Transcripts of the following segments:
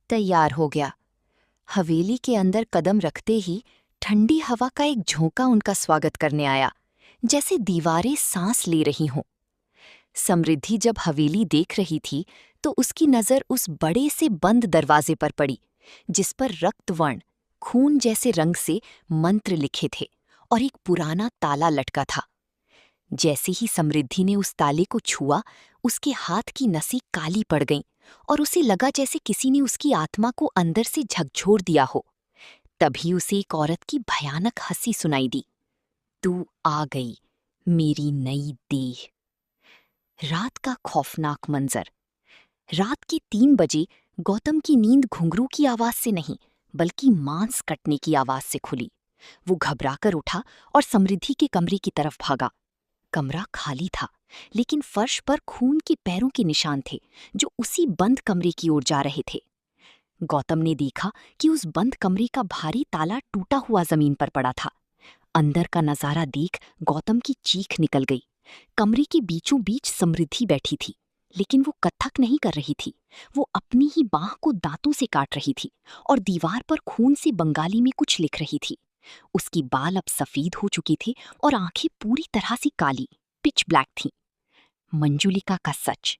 तैयार हो गया। हवेली के अंदर कदम रखते ही ठंडी हवा का एक झोंका उनका स्वागत करने आया, जैसे दीवारें सांस ले रही हों। समृद्धि जब हवेली देख रही थी तो उसकी नजर उस बड़े से बंद दरवाजे पर पड़ी, जिस पर रक्तवर्ण खून जैसे रंग से मंत्र लिखे थे और एक पुराना ताला लटका था। जैसे ही समृद्धि ने उस ताले को छुआ, उसके हाथ की नसें काली पड़ गईं और उसे लगा जैसे किसी ने उसकी आत्मा को अंदर से झकझोर दिया हो। तभी उसे एक औरत की भयानक हंसी सुनाई दी। तू आ गई, मेरी नई देह। रात का खौफनाक मंजर। रात के 3 बजे गौतम की नींद घुंघरू की आवाज से नहीं, बल्कि मांस कटने की आवाज से खुली। वो घबराकर उठा और समृद्धि के कमरे की तरफ भागा। कमरा खाली था, लेकिन फर्श पर खून के पैरों के निशान थे, जो उसी बंद कमरे की ओर जा रहे थे। गौतम ने देखा कि उस बंद कमरे का भारी ताला टूटा हुआ जमीन पर पड़ा था। अंदर का नजारा देख गौतम की चीख निकल गई। कमरे के बीचों बीच समृद्धि बैठी थी, लेकिन वो कथक नहीं कर रही थी। वो अपनी ही बाह को दांतों से काट रही थी और दीवार पर खून से बंगाली में कुछ लिख रही थी। उसकी बाल अब सफेद हो चुकी थी और आंखें पूरी तरह से काली, पिच ब्लैक थीं। मंजुलिका का सच।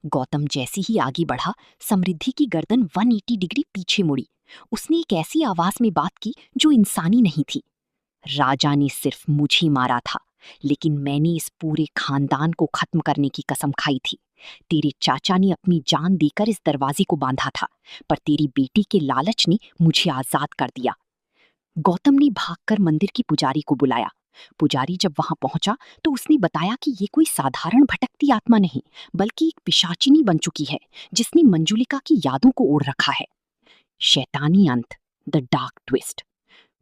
गौतम जैसे ही आगे बढ़ा, समृद्धि की गर्दन 180 डिग्री पीछे मुड़ी। उसने एक ऐसी आवाज में बात की जो इंसानी नहीं थी। राजा ने सिर्फ मुझे मारा था, लेकिन मैंने इस पूरे खानदान को खत्म करने की कसम खाई थी। तेरे चाचा ने अपनी जान देकर इस दरवाजे को बांधा था, पर तेरी बेटी के लालच ने मुझे आजाद कर दिया। गौतम ने भागकर मंदिर की पुजारी को बुलाया। पुजारी जब वहां पहुंचा तो उसने बताया कि ये कोई साधारण भटकती आत्मा नहीं, बल्कि एक पिशाचिनी बन चुकी है, जिसने मंजुलिका की यादों को ओढ़ रखा है। शैतानी अंत, द डार्क ट्विस्ट।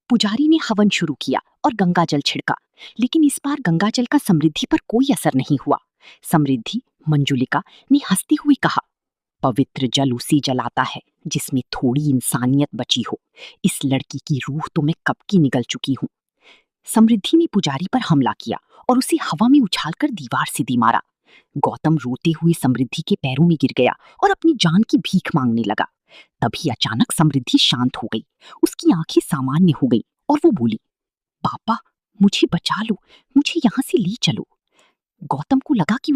पुजारी ने हवन शुरू किया और गंगाजल छिड़का, लेकिन इस बार गंगाजल का समृद्धि पर कोई असर नहीं हुआ। समृद्धि, मंजुलिका ने हंसते हुए कहा, पवित्र जल उसी जलाता है जिसमें थोड़ी इंसानियत बची हो। इस लड़की की रूह तो मैं कब की निगल चुकी हूँ। समृद्धि ने पुजारी पर हमला किया और उसे हवा में उछालकर दीवार से दी मारा। गौतम रोते हुए समृद्धि के पैरों में गिर गया और अपनी जान की भीख मांगने लगा। तभी अचानक समृद्धि शांत हो गई। उसकी आंखें सामान्य हो गई और वो बोली, पापा, मुझे बचा लो, मुझे यहाँ से ले चलो। गौतम को लगा कि